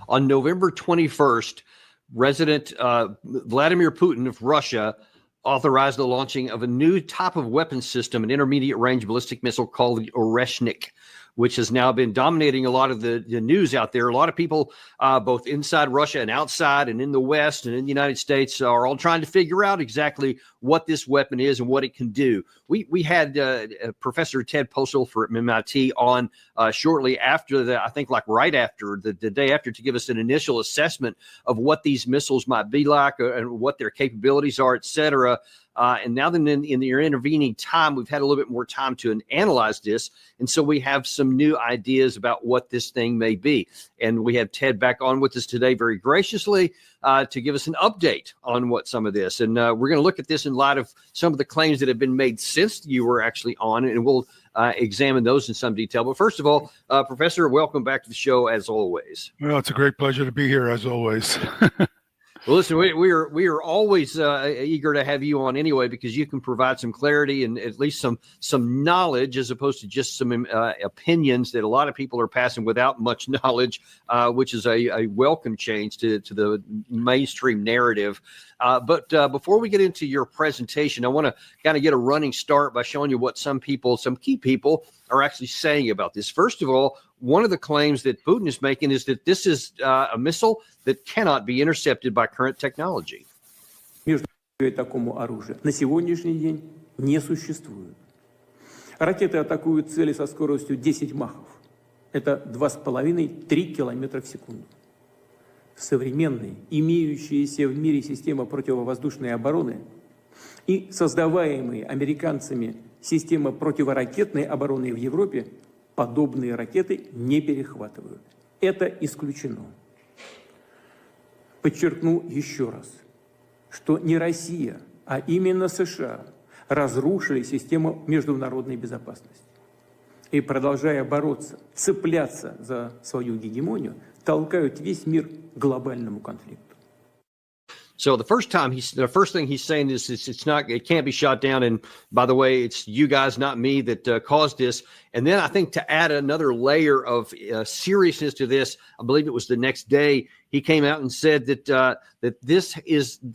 On November 21st, President Vladimir Putin of Russia authorized the launching of a new type of weapon system, an intermediate range ballistic missile called the Oreshnik, which has now been dominating a lot of the news out there. A lot of people, both inside Russia and outside and in the West and in the United States, are all trying to figure out exactly what this weapon is and what it can do. We had Professor Ted Postol from MIT on shortly after I think like right after, the day after, to give us an initial assessment of what these missiles might be like and what their capabilities are, et cetera. And now then in the intervening time, we've had a little bit more time to analyze this. And so we have some new ideas about what this thing may be. And we have Ted back on with us today very graciously to give us an update on what some of this. And we're going to look at this in light of some of the claims that have been made since you were actually on, and we'll examine those in some detail. But first of all, Professor, welcome back to the show as always. Well, it's a great pleasure to be here as always. Well, listen, we are always eager to have you on anyway, because you can provide some clarity and at least some knowledge, as opposed to just some opinions that a lot of people are passing without much knowledge, which is a welcome change to the mainstream narrative. But before we get into your presentation, I want to kind of get a running start by showing you what some key people are actually saying about this. First of all, one of the claims that Putin is making is that this is a missile that cannot be intercepted by current technology. Такому оружию на сегодняшний день не существует. Ракеты атакуют цели со скоростью 10 махов. Это 2,5-3 километра в секунду. Современные, имеющиеся в мире системы противовоздушной обороны и создаваемые американцами системы противоракетной обороны в Европе подобные ракеты не перехватывают. Это исключено. Подчеркну еще раз, что не Россия, а именно США разрушили систему международной безопасности. И, продолжая бороться, цепляться за свою гегемонию, толкают весь мир к глобальному конфликту. So the first thing he's saying is it can't be shot down. And by the way, it's you guys, not me, that caused this. And then I think to add another layer of seriousness to this, I believe it was the next day, he came out and said that this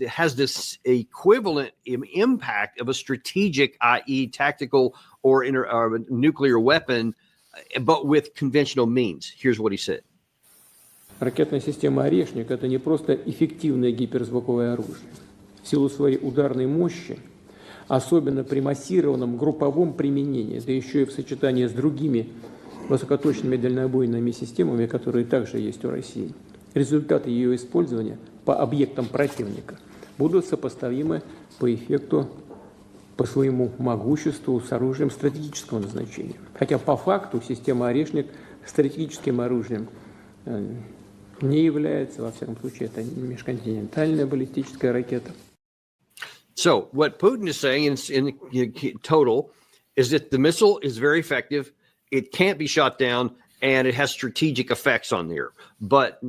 has this equivalent impact of a strategic, i.e. tactical or nuclear weapon, but with conventional means. Here's what he said. Ракетная система «Орешник» — это не просто эффективное гиперзвуковое оружие. В силу своей ударной мощи, особенно при массированном групповом применении, да еще и в сочетании с другими высокоточными дальнобойными системами, которые также есть у России, результаты ее использования по объектам противника будут сопоставимы по эффекту, по своему могуществу с оружием стратегического назначения. Хотя по факту система «Орешник» стратегическим оружием не является, во всяком случае, это межконтинентальная баллистическая ракета. So what Putin is saying in total is that the missile is very effective. It can't be shot down, and it has strategic effects on there. But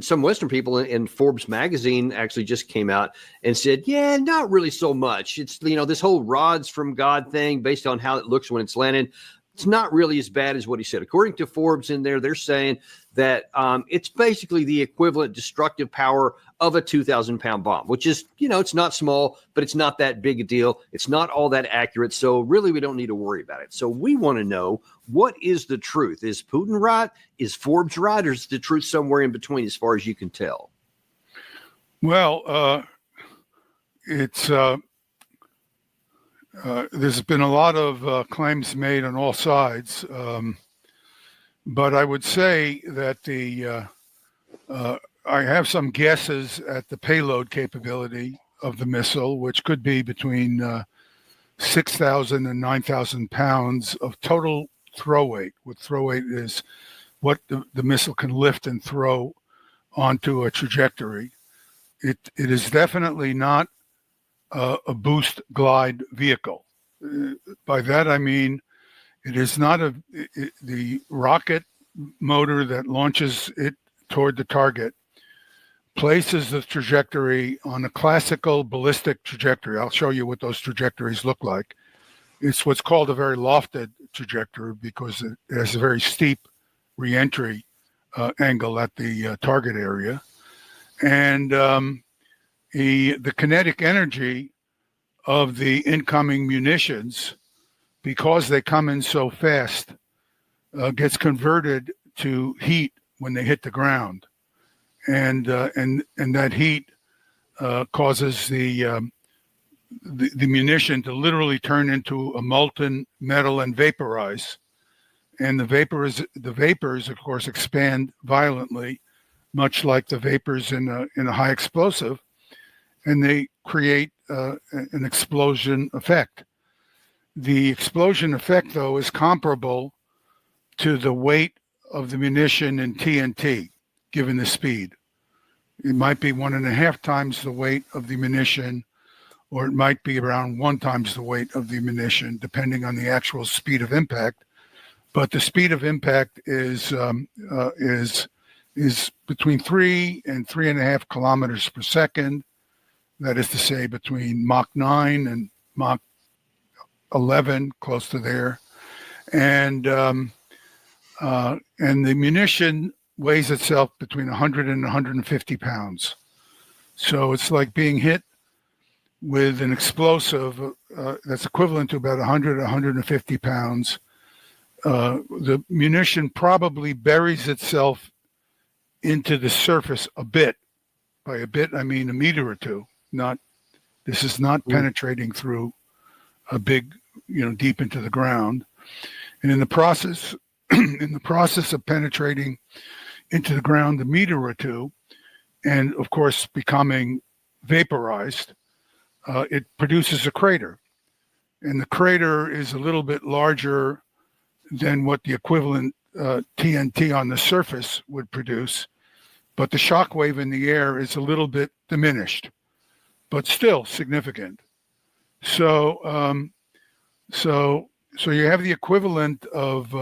some Western people in Forbes magazine actually just came out and said, yeah, not really so much. It's, this whole rods from God thing based on how it looks when it's landed. It's not really as bad as what he said. According to Forbes in there, they're saying that it's basically the equivalent destructive power of a 2,000-pound bomb, which is, it's not small, but it's not that big a deal. It's not all that accurate. So really, we don't need to worry about it. So we want to know, what is the truth? Is Putin right? Is Forbes right? Or is the truth somewhere in between as far as you can tell? Well, there's been a lot of claims made on all sides, but I would say that I have some guesses at the payload capability of the missile, which could be between 6,000 and 9,000 pounds of total throw weight. What throw weight is what the missile can lift and throw onto a trajectory. It is definitely not a boost glide vehicle. By that I mean it is not the rocket motor that launches it toward the target places the trajectory on a classical ballistic trajectory. I'll show you what those trajectories look like. It's what's called a very lofted trajectory because it has a very steep reentry angle at the target area. And the kinetic energy of the incoming munitions, because they come in so fast, gets converted to heat when they hit the ground, and that heat causes the munition to literally turn into a molten metal and vaporize. And the vapors, of course, expand violently, much like the vapors in a high explosive, and they create an explosion effect. The explosion effect, though, is comparable to the weight of the munition in TNT, given the speed. It might be 1.5 times the weight of the munition, or it might be around 1 times the weight of the munition, depending on the actual speed of impact. But the speed of impact is between 3 and 3.5 kilometers per second. That is to say, between Mach 9 and Mach 11, close to there, and the munition weighs itself between 100 and 150 pounds. So it's like being hit with an explosive that's equivalent to about 100 or 150 pounds. The munition probably buries itself into the surface a bit. By a bit, I mean a meter or two. This is not penetrating through a big, deep into the ground. And in the process of penetrating into the ground a meter or two, and of course becoming vaporized, it produces a crater. And the crater is a little bit larger than what the equivalent TNT on the surface would produce, but the shock wave in the air is a little bit diminished, but still significant. So you have the equivalent of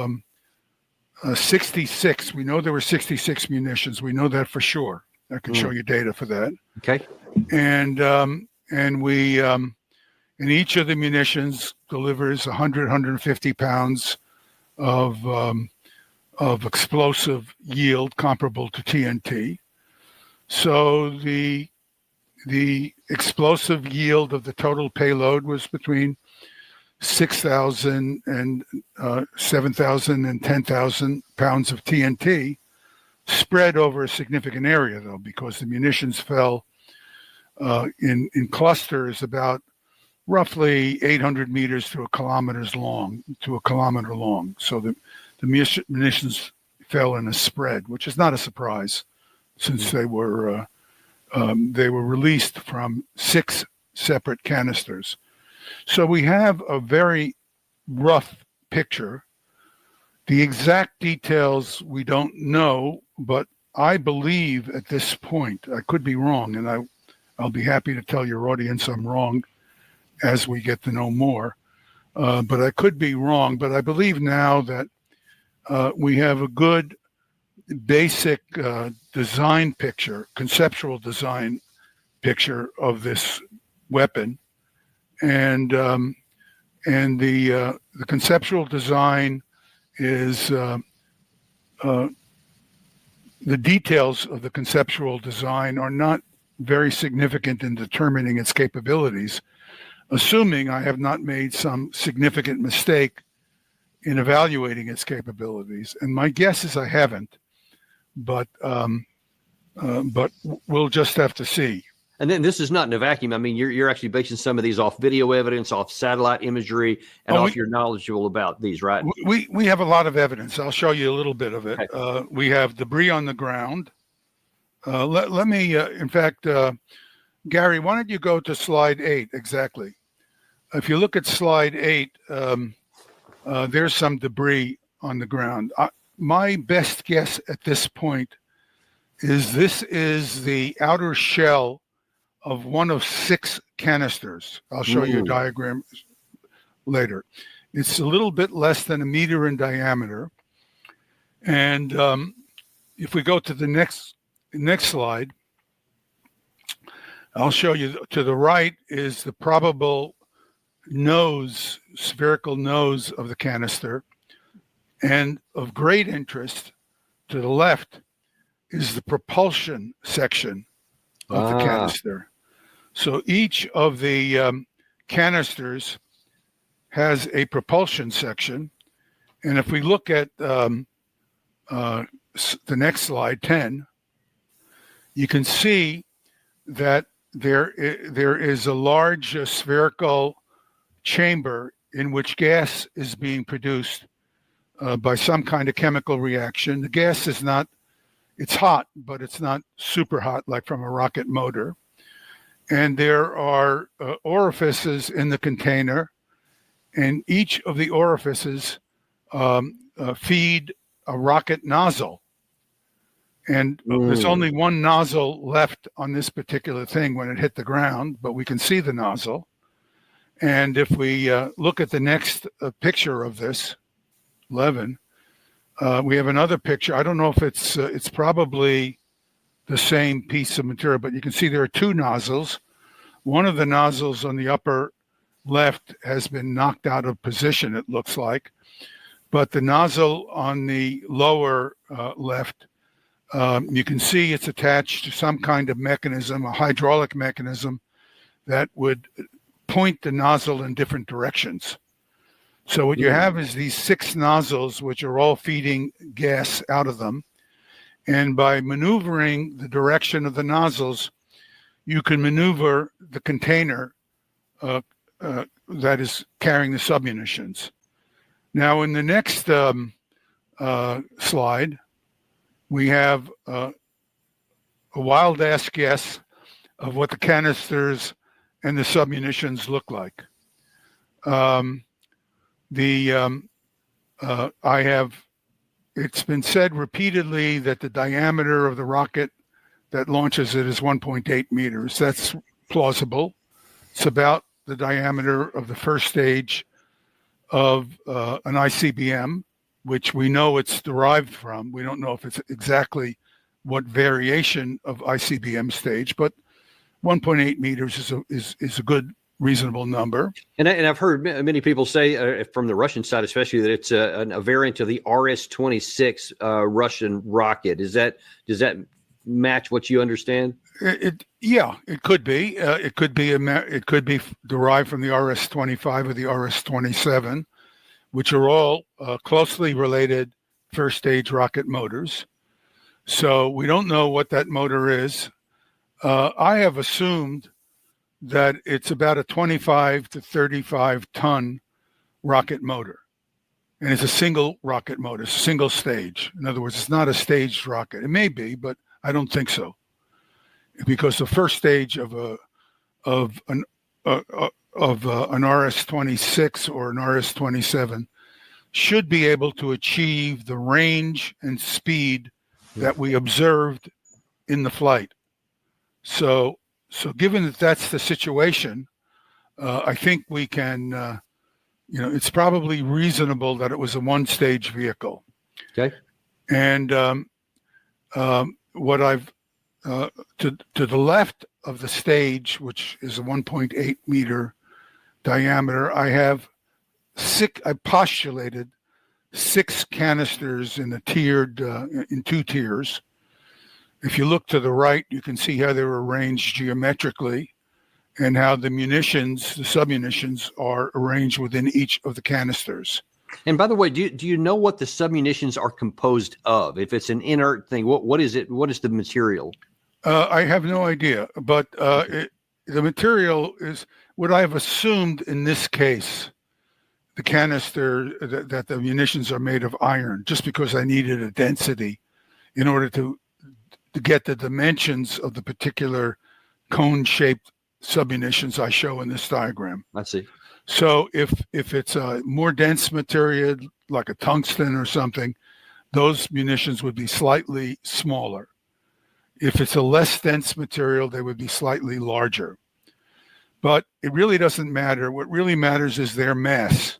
66. We know there were 66 munitions. We know that for sure. I can show you data for that. Okay. And we and each of the munitions delivers 100, 150 pounds of explosive yield comparable to TNT. So the explosive yield of the total payload was between 6,000 and 7,000 and 10,000 pounds of TNT, spread over a significant area, though, because the munitions fell in clusters about roughly 800 meters to a kilometer long. So the munitions fell in a spread, which is not a surprise, since they were released from 6 separate canisters. So we have a very rough picture. The exact details we don't know, but I believe at this point, I could be wrong, and I'll be happy to tell your audience I'm wrong as we get to know more. But I could be wrong, but I believe now that we have a good basic design picture, conceptual design picture of this weapon. And the conceptual design is the details of the conceptual design are not very significant in determining its capabilities, assuming I have not made some significant mistake in evaluating its capabilities. And my guess is I haven't, but we'll just have to see. And then this is not in a vacuum. I mean, you're actually basing some of these off video evidence, off satellite imagery, and off your knowledgeable about these, right? We have a lot of evidence. I'll show you a little bit of it. Okay. We have debris on the ground. Let me, in fact, Gary, why don't you go to slide 8 exactly? If you look at slide 8, there's some debris on the ground. My best guess at this point is this is the outer shell of one of 6 canisters. I'll show you a diagram later. It's a little bit less than a meter in diameter. And if we go to the next slide, I'll show you to the right is the probable nose, spherical nose of the canister. And of great interest to the left is the propulsion section of the canister. So each of the canisters has a propulsion section. And if we look at the next slide, 10, you can see that there is a large spherical chamber in which gas is being produced by some kind of chemical reaction. The gas is not, it's hot, but it's not super hot like from a rocket motor. And there are orifices in the container, and each of the orifices feed a rocket nozzle. And there's only one nozzle left on this particular thing when it hit the ground, but we can see the nozzle. And if we look at the next picture of this, 11, we have another picture. I don't know if it's probably the same piece of material, but you can see there are two nozzles. One of the nozzles on the upper left has been knocked out of position, it looks like. But the nozzle on the lower left, you can see it's attached to some kind of mechanism, a hydraulic mechanism that would point the nozzle in different directions. So what you have is these 6 nozzles, which are all feeding gas out of them. And by maneuvering the direction of the nozzles, you can maneuver the container that is carrying the submunitions. Now, in the next slide, we have a wild-ass guess of what the canisters and the submunitions look like. It's been said repeatedly that the diameter of the rocket that launches it is 1.8 meters. That's plausible. It's about the diameter of the first stage of an ICBM, which we know it's derived from. We don't know if it's exactly what variation of ICBM stage, but 1.8 meters is a good, reasonable number. And I've heard many people say from the Russian side, especially, that it's a variant of the RS-26 Russian rocket. Does that match what you understand? Yeah, it could be. It could be derived from the RS-25 or the RS-27, which are all closely related first stage rocket motors. So we don't know what that motor is. I have assumed that it's about a 25 to 35 ton rocket motor. And it's a single rocket motor, single stage. In other words, it's not a staged rocket. It may be, but I don't think so. Because the first stage of an RS-26 or an RS-27 should be able to achieve the range and speed that we observed in the flight. So given that that's the situation, I think we can, it's probably reasonable that it was a one-stage vehicle. Okay. And what I've, to the left of the stage, which is a 1.8 meter diameter, I postulated 6 canisters in in 2 tiers. If you look to the right, you can see how they're arranged geometrically and how the submunitions are arranged within each of the canisters. And by the way, do you know what the submunitions are composed of? If it's an inert thing, what is it? What is the material? I have no idea, but the material is what I've assumed in this case. The canister that the munitions are made of iron, just because I needed a density in order to get the dimensions of the particular cone-shaped submunitions I show in this diagram. I see. So if it's a more dense material, like a tungsten or something, those munitions would be slightly smaller. If it's a less dense material, they would be slightly larger. But it really doesn't matter. What really matters is their mass,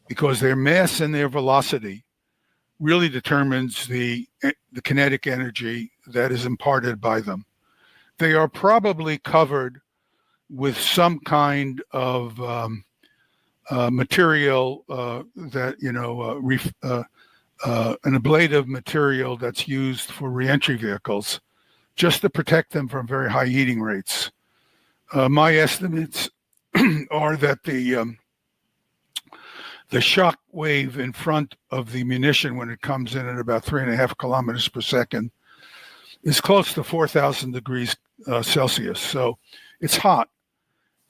because their mass and their velocity really determines the kinetic energy that is imparted by them. They are probably covered with some kind of material that an ablative material that's used for reentry vehicles, just to protect them from very high heating rates. My estimates are that the shock wave in front of the munition when it comes in at about 3.5 kilometers per second is close to 4,000 degrees Celsius. So it's hot,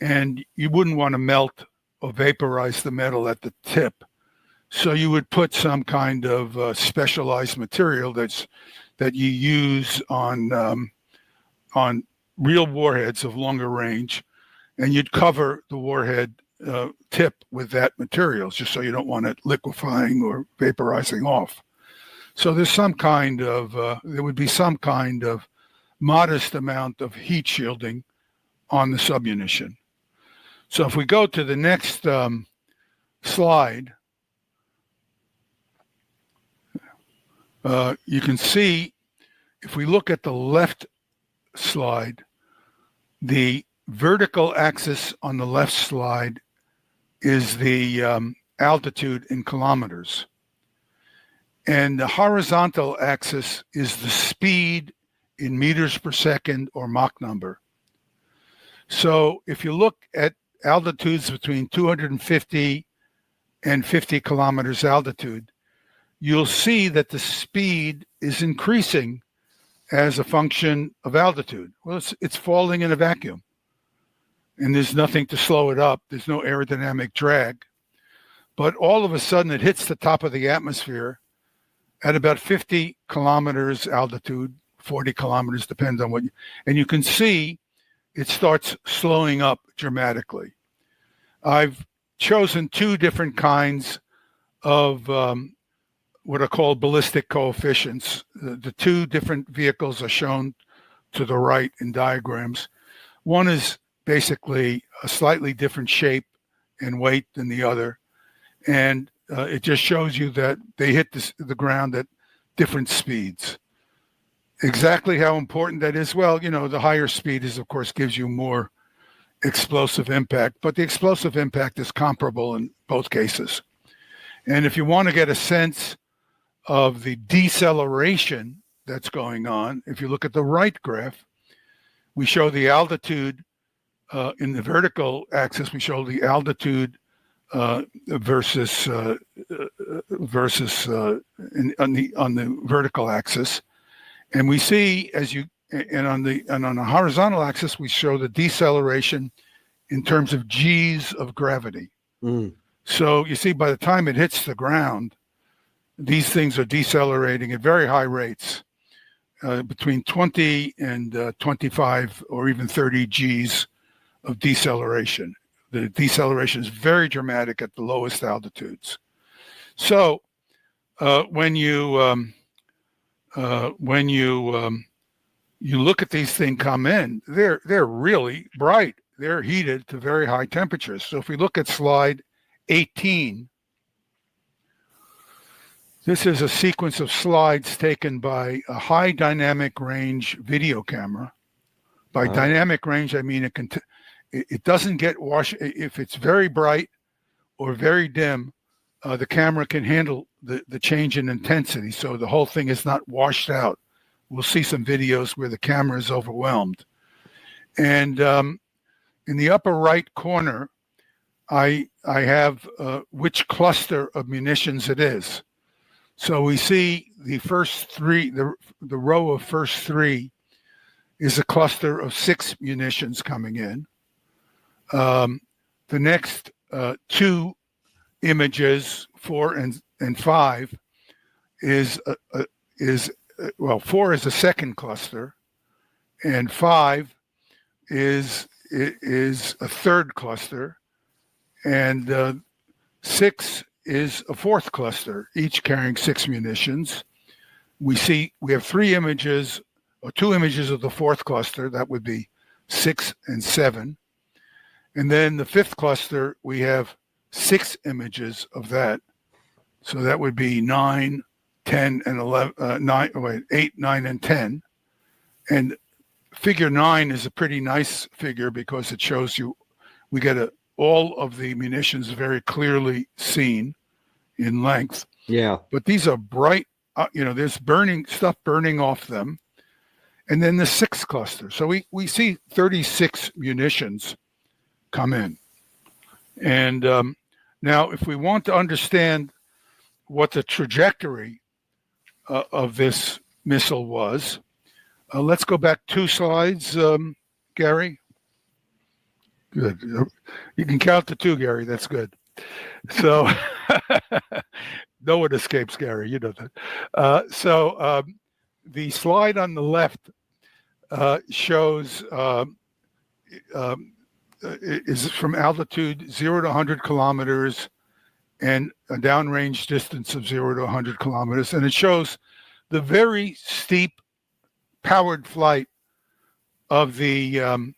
and you wouldn't want to melt or vaporize the metal at the tip. So you would put some kind of specialized material that you use on real warheads of longer range, and you'd cover the warhead tip with that material, just so you don't want it liquefying or vaporizing off. So there's some kind of there would be some kind of modest amount of heat shielding on the submunition. So if we go to the next slide, you can see, if we look at the left slide, the vertical axis on the left slide is the altitude in kilometers. And the horizontal axis is the speed in meters per second or Mach number. So if you look at altitudes between 250 and 50 kilometers altitude, you'll see that the speed is increasing as a function of altitude. Well, it's falling in a vacuum, and there's nothing to slow it up. There's no aerodynamic drag. But all of a sudden, it hits the top of the atmosphere at about 50 kilometers altitude, 40 kilometers, depends on and you can see it starts slowing up dramatically. I've chosen two different kinds of what are called ballistic coefficients. The two different vehicles are shown to the right in diagrams. One is basically a slightly different shape and weight than the other. And it just shows you that they hit the ground at different speeds. Exactly how important that is? Well, the higher speed is, of course, gives you more explosive impact, but the explosive impact is comparable in both cases. And if you want to get a sense of the deceleration that's going on, if you look at the right graph, we show the altitude in the vertical axis. We show the altitude versus on the vertical axis, and we see on the horizontal axis we show the deceleration in terms of G's of gravity. So you see, by the time it hits the ground, these things are decelerating at very high rates, between 20 and 25 or even 30 G's of deceleration. The deceleration is very dramatic at the lowest altitudes. So when you look at these things come in, they're really bright. They're heated to very high temperatures. So if we look at slide 18, this is a sequence of slides taken by a high dynamic range video camera. By dynamic range, I mean it doesn't get washed. If it's very bright or very dim, the camera can handle the change in intensity, so the whole thing is not washed out. We'll see some videos where the camera is overwhelmed. And in the upper right corner, I have which cluster of munitions it is. So we see the first three, the row of first three is a cluster of 6 munitions coming in. The next two images, 4 and 5, is 4 is a second cluster, and 5 is a third cluster, and 6 is a fourth cluster, each carrying 6 munitions. We have 3 images, or 2 images of the fourth cluster. That would be 6 and 7. And then the fifth cluster, we have 6 images of that. So that would be 9, 10, and 11, 8, 9, and 10. And figure 9 is a pretty nice figure because it shows you, we get all of the munitions very clearly seen in length. Yeah. But these are bright, there's stuff burning off them. And then the 6 cluster. So we see 36 munitions come in. And now, if we want to understand what the trajectory of this missile was, let's go back 2 slides, Gary. Good. You can count to 2, Gary. That's good. So no one escapes Gary. You know that. So the slide on the left shows is from altitude 0 to 100 kilometers and a downrange distance of 0 to 100 kilometers. And it shows the very steep powered flight of the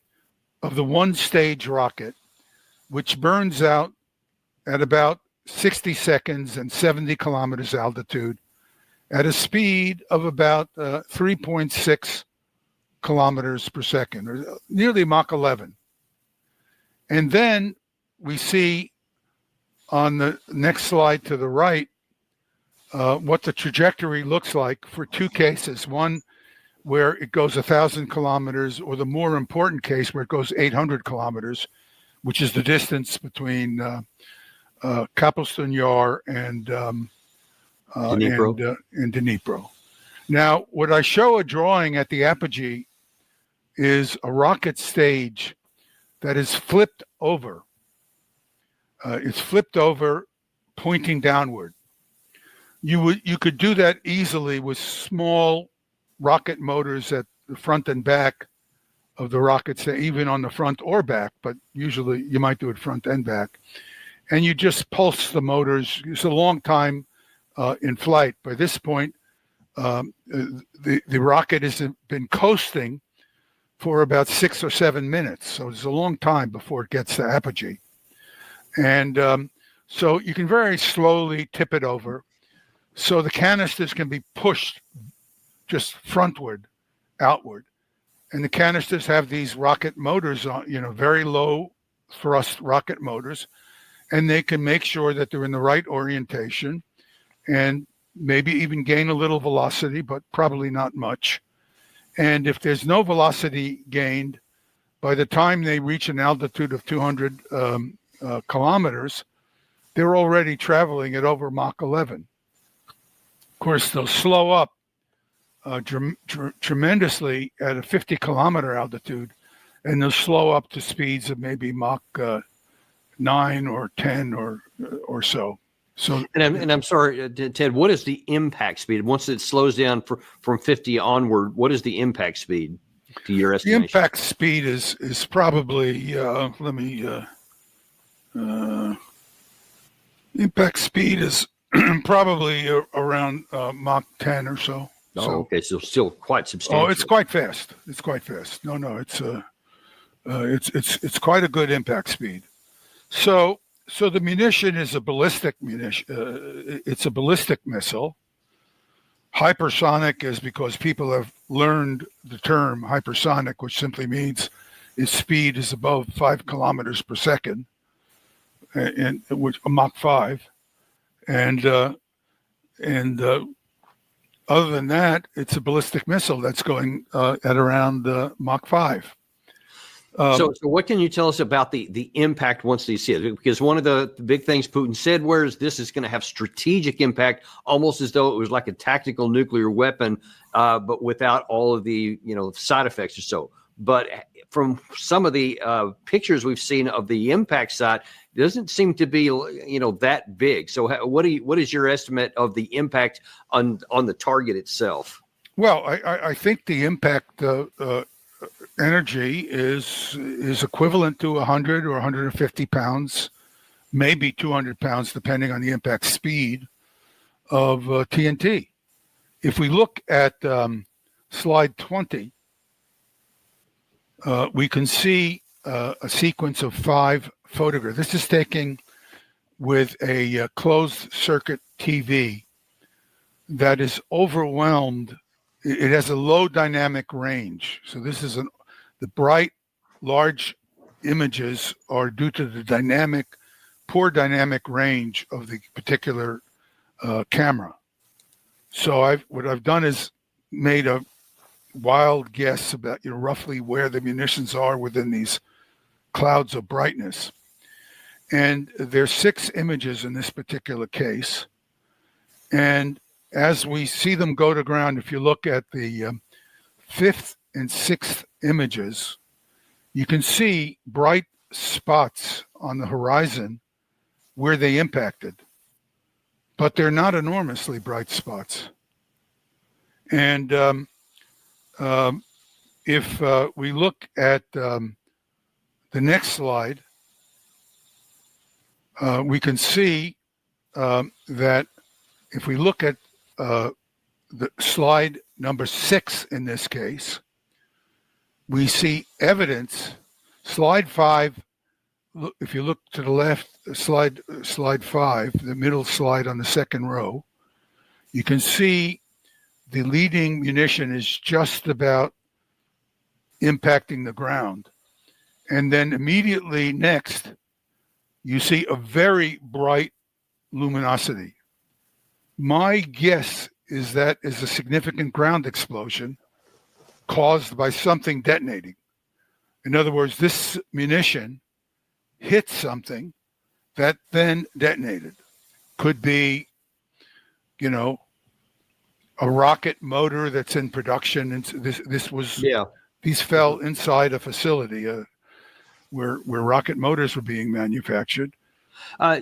one-stage rocket, which burns out at about 60 seconds and 70 kilometers altitude at a speed of about 3.6 kilometers per second, or nearly Mach 11. And then we see on the next slide to the right what the trajectory looks like for 2 cases. One where it goes 1,000 kilometers, or the more important case where it goes 800 kilometers, which is the distance between Kapustin Yar and Dnipro. Now, what I show a drawing at the apogee is a rocket stage that is flipped over. It's flipped over, pointing downward. You could do that easily with small rocket motors at the front and back of the rockets, even on the front or back, but usually you might do it front and back. And you just pulse the motors. It's a long time in flight. By this point, the rocket has been coasting for about 6 or 7 minutes. So it's a long time before it gets to apogee. And so you can very slowly tip it over. So the canisters can be pushed just frontward, outward. And the canisters have these rocket motors on, very low thrust rocket motors, and they can make sure that they're in the right orientation and maybe even gain a little velocity, but probably not much. And if there's no velocity gained, by the time they reach an altitude of 200 kilometers, they're already traveling at over Mach 11. Of course, they'll slow up tremendously at a 50-kilometer altitude, and they'll slow up to speeds of maybe Mach 9 or 10 or so. So, and I'm sorry, Ted, what is the impact speed? Once it slows down from 50 onward, what is the impact speed to your estimation? The impact speed is probably, impact speed is probably around Mach 10 or so. Oh, okay, so still quite substantial. Oh, it's quite fast. It's quite fast. No, it's quite a good impact speed. So the munition is a ballistic munition. It's a ballistic missile. Hypersonic is because people have learned the term hypersonic, which simply means its speed is above 5 kilometers per second, and which Mach 5, and other than that, it's a ballistic missile that's going at around Mach 5. So what can you tell us about the impact once they see it? Because one of the big things Putin said was this is going to have strategic impact, almost as though it was like a tactical nuclear weapon, but without all of the side effects or so. But from some of the pictures we've seen of the impact side, it doesn't seem to be that big. So what is your estimate of the impact on the target itself? Well, I think the impact energy is equivalent to 100 or 150 pounds, maybe 200 pounds, depending on the impact speed of TNT. If we look at slide 20, we can see a sequence of 5 photographs. This is taken with a closed circuit TV that is overwhelmed. It has a low dynamic range. So this is the bright, large images are due to the poor dynamic range of the particular camera. So what I've done is made a wild guess about roughly where the munitions are within these clouds of brightness. And there's 6 images in this particular case. And as we see them go to ground, if you look at the 5th and 6th images, you can see bright spots on the horizon where they impacted, but they're not enormously bright spots. And if we look at the next slide, we can see that if we look at the slide number 6 in this case, we see evidence. Slide 5, if you look to the left, slide 5, the middle slide on the second row, you can see the leading munition is just about impacting the ground. And then immediately next, you see a very bright luminosity. My guess is that is a significant ground explosion caused by something detonating. In other words, this munition hit something that then detonated. Could be, a rocket motor that's in production. And these fell inside a facility where rocket motors were being manufactured. I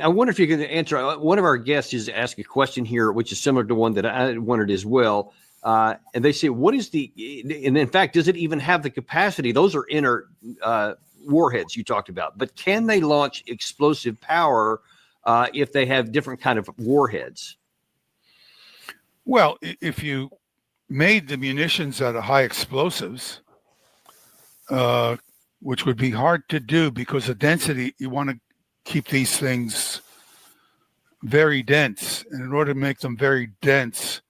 wonder if you can answer. One of our guests is ask a question here, which is similar to one that I wondered as well. And they say, what is and in fact, does it even have the capacity? Those are inert warheads you talked about, but can they launch explosive power if they have different kind of warheads? Well, if you made the munitions out of high explosives, which would be hard to do because the density, you want to keep these things very dense. And in order to make them very dense,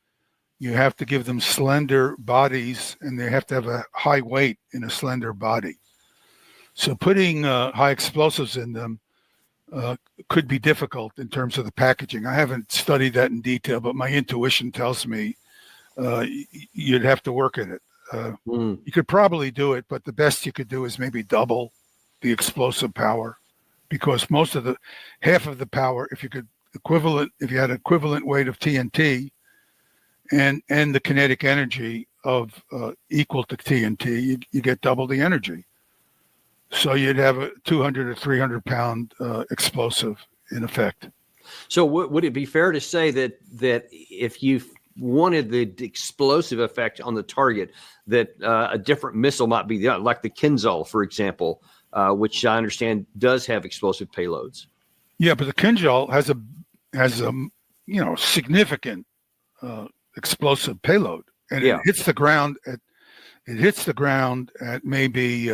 you have to give them slender bodies, and they have to have a high weight in a slender body. So putting high explosives in them could be difficult in terms of the packaging. I haven't studied that in detail, but my intuition tells me you'd have to work at it. You could probably do it, but the best you could do is maybe double the explosive power, because half of the power, if you had equivalent weight of TNT and the kinetic energy of equal to TNT, you get double the energy. So you'd have a 200 or 300 pound explosive in effect. So would it be fair to say that if you wanted the explosive effect on the target, that a different missile might be like the Kinzhal, for example, which I understand does have explosive payloads? Yeah, but the Kinzhal has a significant explosive payload, and it hits the ground at maybe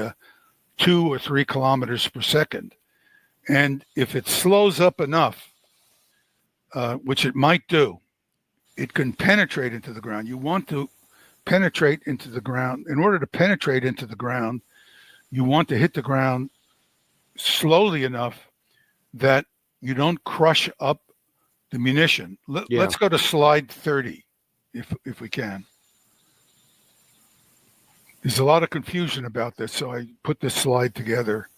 2 or 3 kilometers per second. And if it slows up enough, which it might do, it can penetrate into the ground. You want to penetrate into the ground. In order to penetrate into the ground, you want to hit the ground slowly enough that you don't crush up the munition. Let's go to slide 30, if we can. There's a lot of confusion about this, so I put this slide together.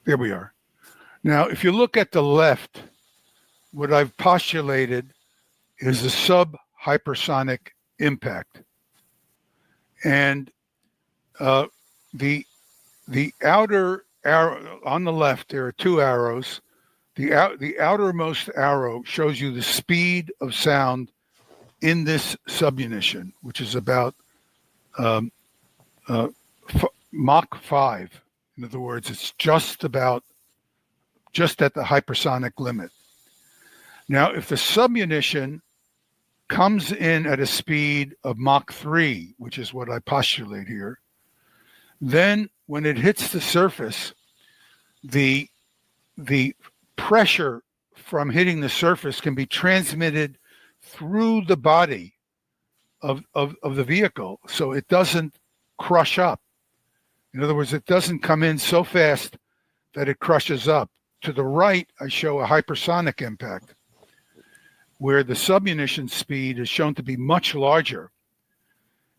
There we are. Now, if you look at the left, what I've postulated is a sub-hypersonic impact. And the outer arrow on the left, there are 2 arrows. The outermost arrow shows you the speed of sound in this submunition, which is about Mach 5. In other words, it's just at the hypersonic limit. Now, if the submunition comes in at a speed of Mach 3, which is what I postulate here, then when it hits the surface, the pressure from hitting the surface can be transmitted through the body of the vehicle, so it doesn't crush up. In other words, it doesn't come in so fast that it crushes up. to the right, I show a hypersonic impact, where the submunition speed is shown to be much larger.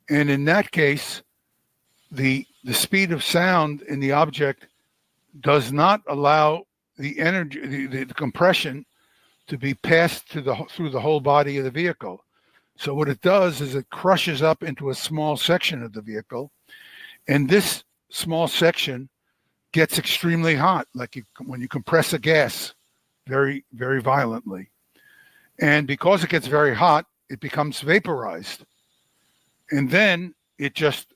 And in that case, the speed of sound in the object does not allow the energy, the compression, to be passed through the whole body of the vehicle. So what it does is it crushes up into a small section of the vehicle, and this small section gets extremely hot, like when you compress a gas very, very violently. And because it gets very hot, it becomes vaporized. And then it just,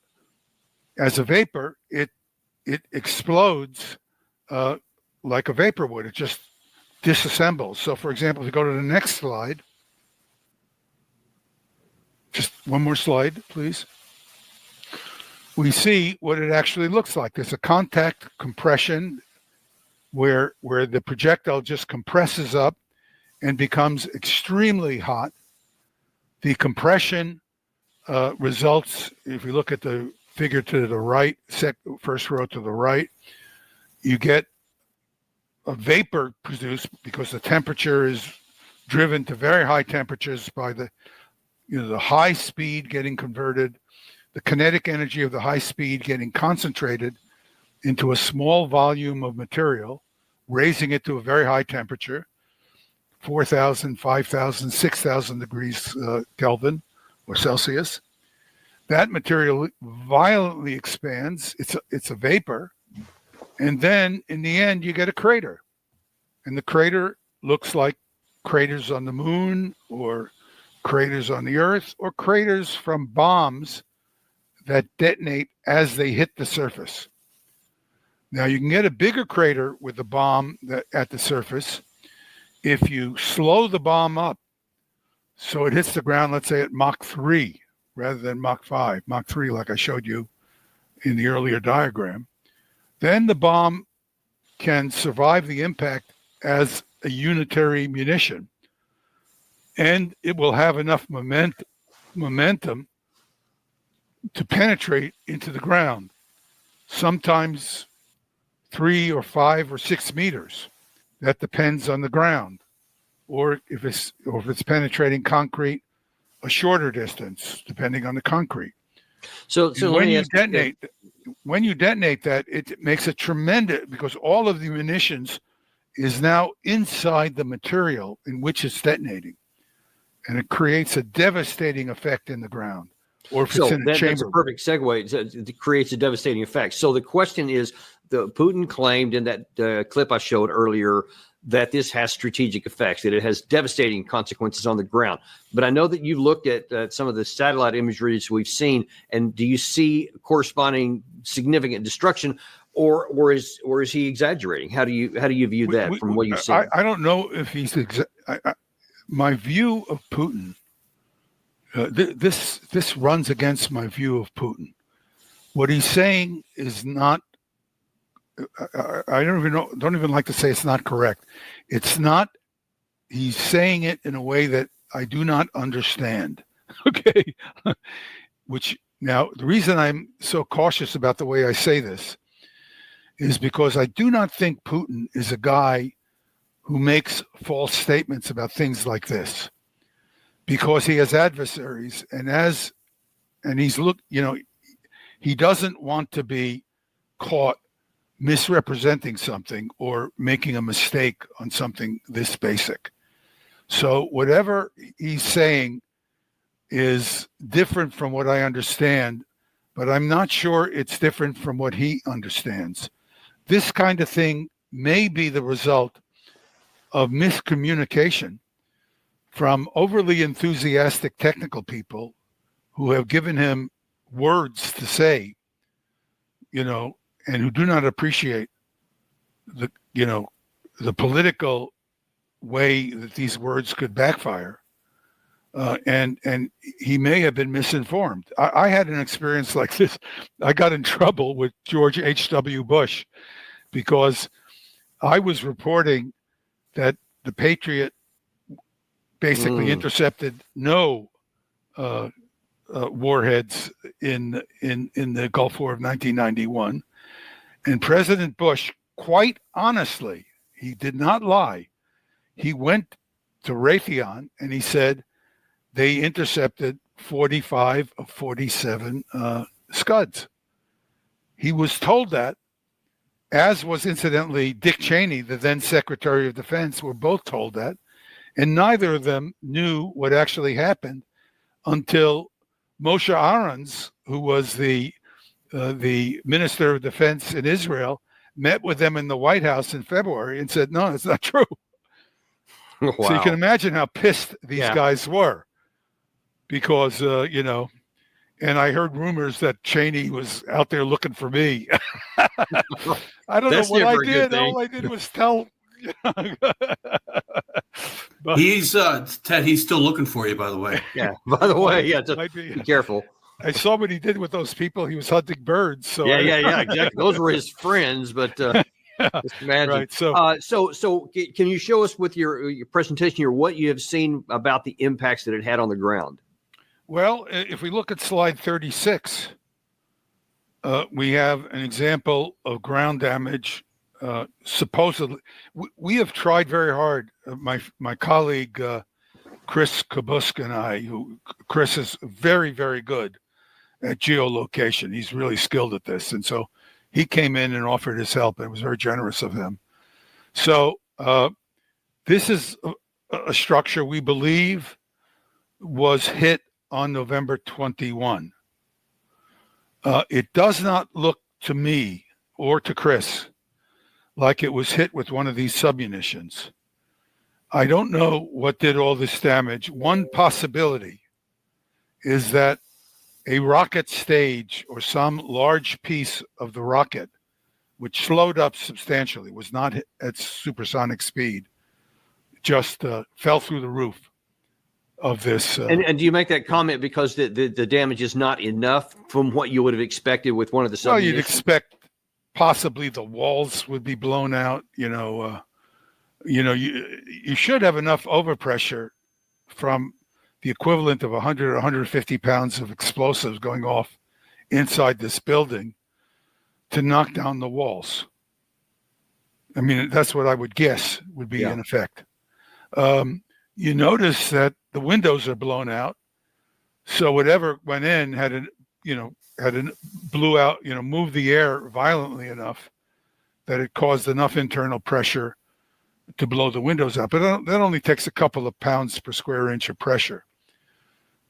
as a vapor, it explodes like a vapor would. It just disassembles. So, for example, if you go to the next slide, just one more slide, please. We see what it actually looks like. There's a contact compression where the projectile just compresses up and becomes extremely hot. The compression results, if you look at the figure to the right, first row to the right, you get a vapor produced because the temperature is driven to very high temperatures by the high speed getting converted, the kinetic energy of the high speed getting concentrated into a small volume of material, raising it to a very high temperature, 4,000, 5,000, 6,000 degrees Kelvin or Celsius. That material violently expands. It's a vapor. And then in the end, you get a crater. And the crater looks like craters on the moon or craters on the Earth or craters from bombs that detonate as they hit the surface. Now, you can get a bigger crater with a bomb at the surface if you slow the bomb up so it hits the ground, let's say at Mach 3 rather than Mach 5, Mach 3 like I showed you in the earlier diagram. Then the bomb can survive the impact as a unitary munition, and it will have enough momentum to penetrate into the ground, sometimes 3 or 5 or 6 meters. That depends on the ground, or if it's penetrating concrete, a shorter distance, depending on the concrete. So when you detonate that, it makes a tremendous, because all of the munitions is now inside the material in which it's detonating, and it creates a devastating effect in the ground. Or if it's in a chamber. That's a perfect segue. It creates a devastating effect. So the question is, Putin claimed in that clip I showed earlier that this has strategic effects, that it has devastating consequences on the ground. But I know that you looked at some of the satellite imageries we've seen, and do you see corresponding significant destruction, or is he exaggerating? How do you view that from what you've seen? I don't know if he's my view of Putin. This runs against my view of Putin. What he's saying is not. I don't even like to say it's not correct. It's not. He's saying it in a way that I do not understand. Okay, which now the reason I'm so cautious about the way I say this is because I do not think Putin is a guy who makes false statements about things like this, because he has adversaries, and he's he doesn't want to be caught misrepresenting something or making a mistake on something this basic. So whatever he's saying is different from what I understand, but I'm not sure it's different from what he understands. This kind of thing may be the result of miscommunication from overly enthusiastic technical people who have given him words to say, and who do not appreciate the political way that these words could backfire. And he may have been misinformed. I had an experience like this. I got in trouble with George H.W. Bush because I was reporting that the Patriot basically intercepted no warheads in the Gulf War of 1991. And President Bush, quite honestly, He did not lie. He went to Raytheon and he said they intercepted 45 of 47 Scuds. He was told that, as was incidentally Dick Cheney, the then Secretary of Defense, were both told that, and neither of them knew what actually happened until Moshe Aarons, who was the Minister of Defense in Israel, met with them in the White House in February and said, no, it's not true. Wow. So you can imagine how pissed these guys were because, and I heard rumors that Cheney was out there looking for me. I don't know what I did. All I did was tell. But, he's Ted. He's still looking for you, by the way. Yeah. By the way, just be careful. I saw what he did with those people. He was hunting birds. So yeah, exactly. Those were his friends, but just imagine. Right. So can you show us with your presentation here what you have seen about the impacts that it had on the ground? Well, if we look at slide 36, we have an example of ground damage. Supposedly, we have tried very hard. My colleague Chris Kabusk and I, Chris is very, very good at geolocation. He's really skilled at this, and so he came in and offered his help, and it was very generous of him. So this is a structure we believe was hit on November 21. It does not look to me or to Chris like it was hit with one of these submunitions. I don't know what did all this damage. One possibility is that a rocket stage or some large piece of the rocket, which slowed up substantially, was not at supersonic speed, just fell through the roof of this. And do you make that comment because the damage is not enough from what you would have expected with one of the submunitions? Well, you'd expect possibly the walls would be blown out. You should have enough overpressure from the equivalent of 100 or 150 pounds of explosives going off inside this building to knock down the walls. I mean, that's what I would guess would be in effect. You notice that the windows are blown out. So whatever went in blew out, moved the air violently enough that it caused enough internal pressure to blow the windows out. But that only takes a couple of pounds per square inch of pressure.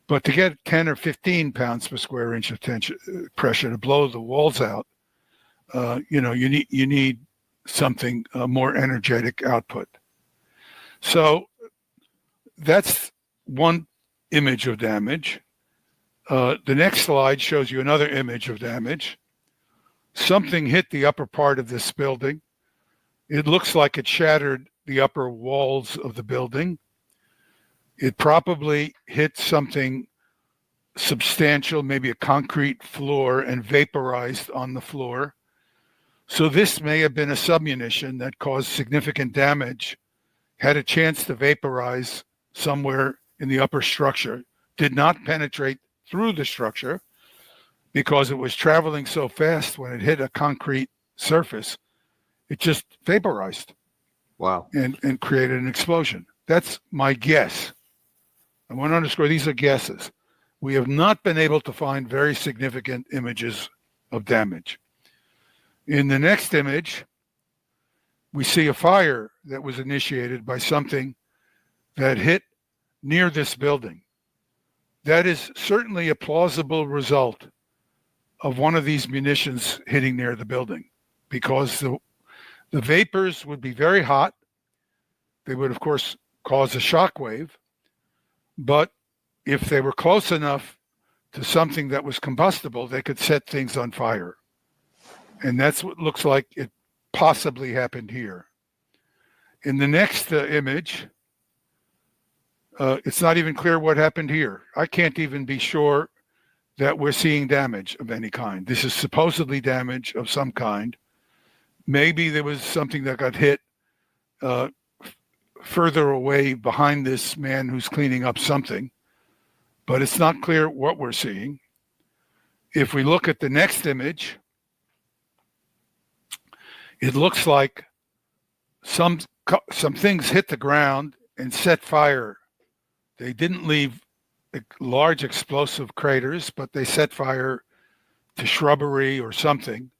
But to get 10 or 15 pounds per square inch of pressure to blow the walls out, you need something more energetic output. So that's one image of damage. The next slide shows you another image of damage. Something hit the upper part of this building. It looks like it shattered the upper walls of the building. It probably hit something substantial, maybe a concrete floor, and vaporized on the floor. So this may have been a submunition that caused significant damage, had a chance to vaporize somewhere in the upper structure, did not penetrate through the structure because it was traveling so fast when it hit a concrete surface, it just vaporized. Wow. And created an explosion. That's my guess. I want to underscore these are guesses. We have not been able to find very significant images of damage. In the next image, we see a fire that was initiated by something that hit near this building. That is certainly a plausible result of one of these munitions hitting near the building, because the vapors would be very hot. They would, of course, cause a shock wave. But if they were close enough to something that was combustible, they could set things on fire. And that's what looks like it possibly happened here. In the next image, it's not even clear what happened here. I can't even be sure that we're seeing damage of any kind. This is supposedly damage of some kind. Maybe there was something that got hit further away behind this man who's cleaning up something, but it's not clear what we're seeing. If we look at the next image, it looks like some things hit the ground and set fire. They didn't leave large explosive craters, but they set fire to shrubbery or something,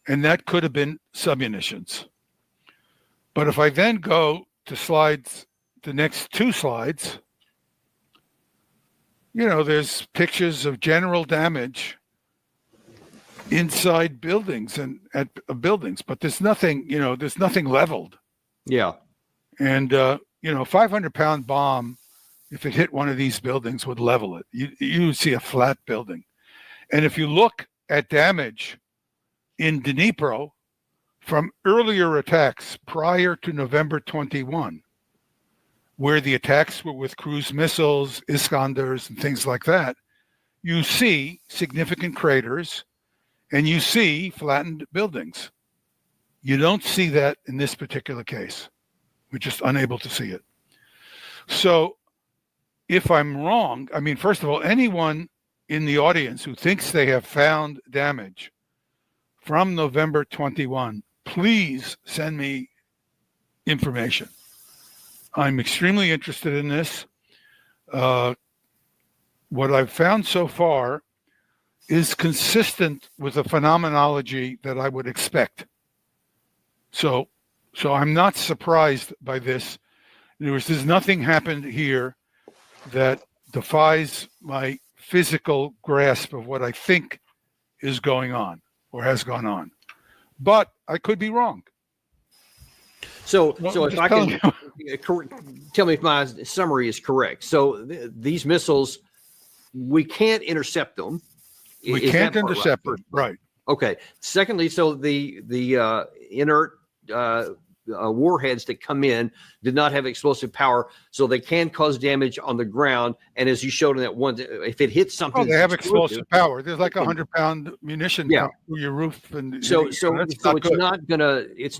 and that could have been submunitions. But if I then go to the next two slides, there's pictures of general damage inside buildings and at buildings, but there's nothing leveled. Yeah. And, a 500-pound bomb, if it hit one of these buildings, would level it. You would see a flat building. And if you look at damage in Dnipro from earlier attacks prior to November 21, where the attacks were with cruise missiles, Iskanders, and things like that, you see significant craters and you see flattened buildings. You don't see that in this particular case. We're just unable to see it. So if I'm wrong, first of all, anyone in the audience who thinks they have found damage from November 21, please send me information. I'm extremely interested in this. What I've found so far is consistent with the phenomenology that I would expect. So I'm not surprised by this. There's nothing happened here that defies my physical grasp of what I think is going on or has gone on. But I could be wrong. So if I can tell me if my summary is correct. So these missiles, we can't intercept them. We can't intercept them, right? Okay. Secondly, so the inert warheads that come in did not have explosive power, so they can cause damage on the ground. And as you showed in that one, if it hits something, they have explosive power. There's like 100-pound munition through your roof, and so it's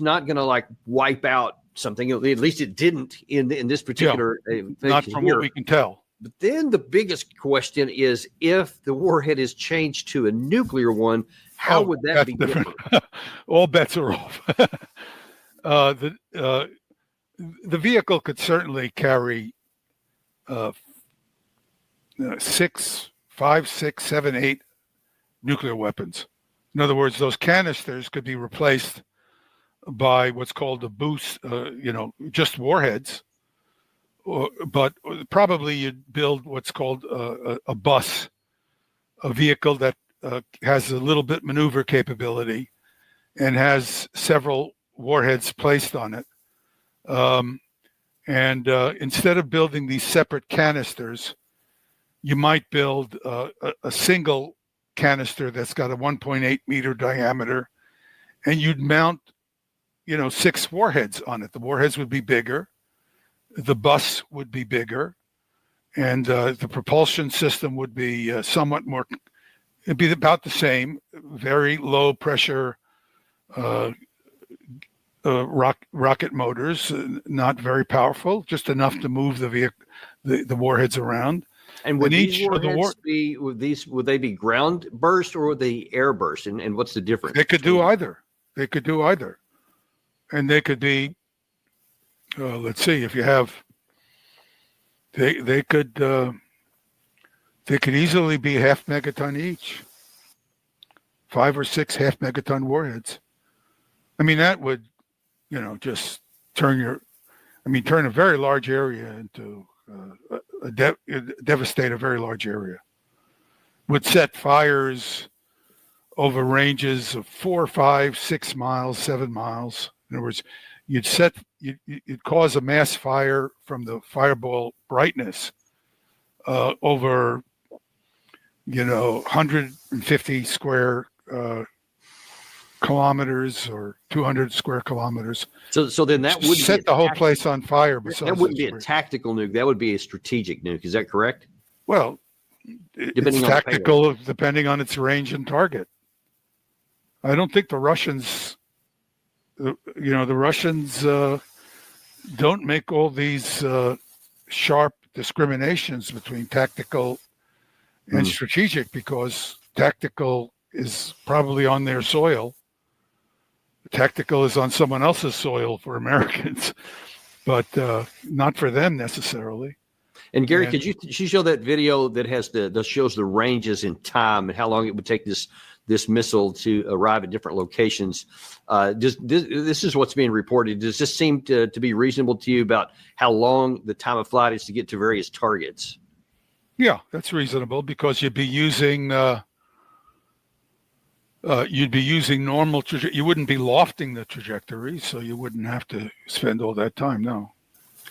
not gonna like wipe out something. At least it didn't in this particular. Not from what we can tell. But then the biggest question is, if the warhead is changed to a nuclear one, how would that be different? All bets are off. The vehicle could certainly carry 5, 6, 7, 8 nuclear weapons. In other words, those canisters could be replaced by what's called a boost, just warheads. But probably you'd build what's called a bus, a vehicle that has a little bit maneuver capability and has several warheads placed on it. Instead of building these separate canisters, you might build a single canister that's got a 1.8 meter diameter, and you'd mount, 6 warheads on it. The warheads would be bigger. The bus would be bigger, and the propulsion system would be somewhat more. It'd be about the same, very low pressure rocket motors, not very powerful, just enough to move the warheads around. And would these warheads would they be ground burst or would they air burst? And what's the difference? They could do either. And they could be. Let's see, if you have, they could easily be half-megaton each, 5 or 6 half-megaton warheads. That would, just turn a very large area into devastate a very large area. Would set fires over ranges of 4, 5, 6 miles, 7 miles. In other words, you'd cause a mass fire from the fireball brightness over, 150 square kilometers or 200 square kilometers. So then that would set the whole place on fire. That wouldn't be a tactical nuke. That would be a strategic nuke. Is that correct? Well, it's tactical depending on its range and target. I don't think the Russians. The Russians don't make all these sharp discriminations between tactical and strategic, because tactical is probably on their soil. Tactical is on someone else's soil for Americans, but not for them necessarily. And Gary, could you show that video that has that shows the ranges in time and how long it would take this missile to arrive at different locations? This is what's being reported. Does this seem to be reasonable to you about how long the time of flight is to get to various targets? Yeah, that's reasonable because you'd be using normal you wouldn't be lofting the trajectory, so you wouldn't have to spend all that time. No.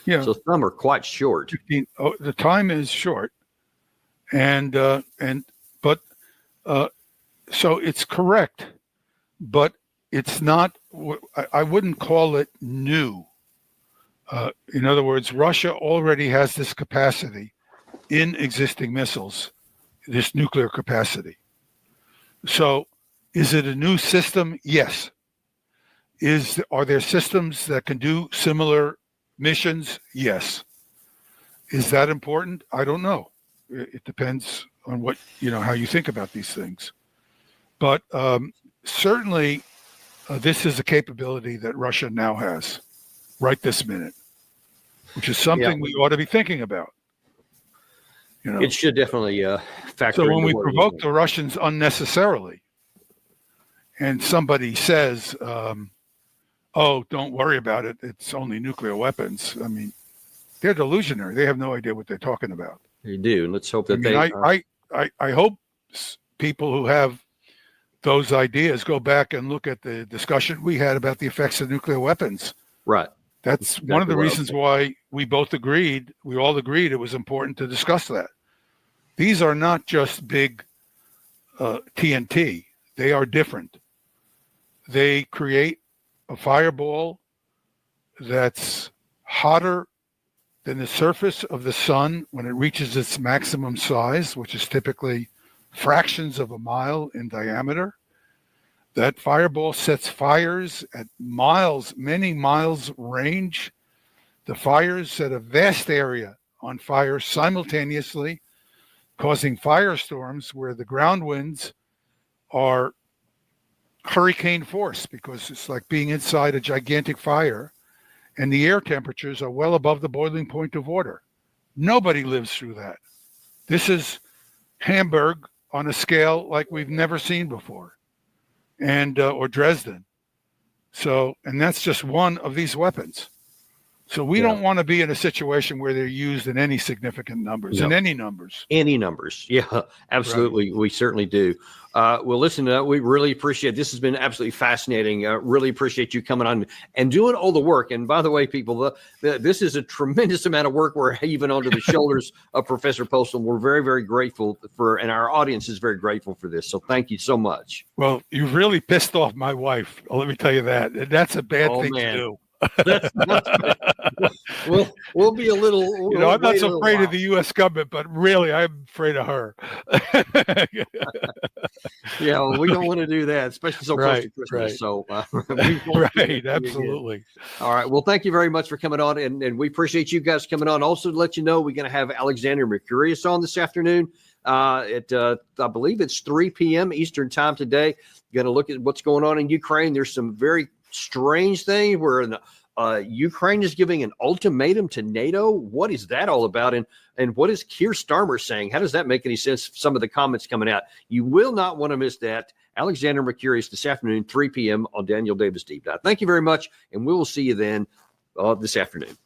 Yeah. So some are quite short. The time is short, so it's correct, but it's not. I wouldn't call it new. In other words, Russia already has this capacity in existing missiles, this nuclear capacity. So, is it a new system? Yes. Are there systems that can do similar missions? Yes. Is that important? I don't know. It depends on what, how you think about these things. But certainly, this is a capability that Russia now has right this minute, which is something we ought to be thinking about. It should definitely factor. So when we provoke the Russians unnecessarily, and somebody says, "Oh, don't worry about it. It's only nuclear weapons." I mean, they're delusionary. They have no idea what they're talking about. They do, and let's hope that I hope people who have those ideas go back and look at the discussion we had about the effects of nuclear weapons. Right. That's one of the reasons why we all agreed it was important to discuss that. These are not just big TNT. They are different. They create a fireball that's hotter than the surface of the sun when it reaches its maximum size, which is typically fractions of a mile in diameter. That fireball sets fires at many miles range. The fires set a vast area on fire simultaneously, causing firestorms where the ground winds are hurricane force because it's like being inside a gigantic fire, and the air temperatures are well above the boiling point of water. Nobody lives through that. This is Hamburg on a scale like we've never seen before, and or Dresden. So, and that's just one of these weapons. So we don't want to be in a situation where they're used in any significant numbers, in any numbers. Any numbers. Yeah, absolutely. Right. We certainly do. Well, listen, we really appreciate this. Has been absolutely fascinating. Really appreciate you coming on and doing all the work. And by the way, people, this is a tremendous amount of work we're heaving onto the shoulders of Professor Postol. We're very, very grateful and our audience is very grateful for this. So thank you so much. Well, you've really pissed off my wife. Let me tell you that. That's a bad thing to do. We'll be a little. I'm not so afraid of the U.S. government, but really, I'm afraid of her. Yeah, well, we don't want to do that, especially so close to Christmas. Right. So, absolutely. All right. Well, thank you very much for coming on, and we appreciate you guys coming on. Also, to let you know, we're going to have Alexander Mercurius on this afternoon. I believe it's 3 p.m. Eastern time today. Going to look at what's going on in Ukraine. There's some very strange thing where Ukraine is giving an ultimatum to NATO. What is that all about? And what is Keir Starmer saying? How does that make any sense? Some of the comments coming out. You will not want to miss that. Alexander Mercurius this afternoon, 3 p.m. on Daniel Davis Deep Dive. Thank you very much, and we will see you then this afternoon.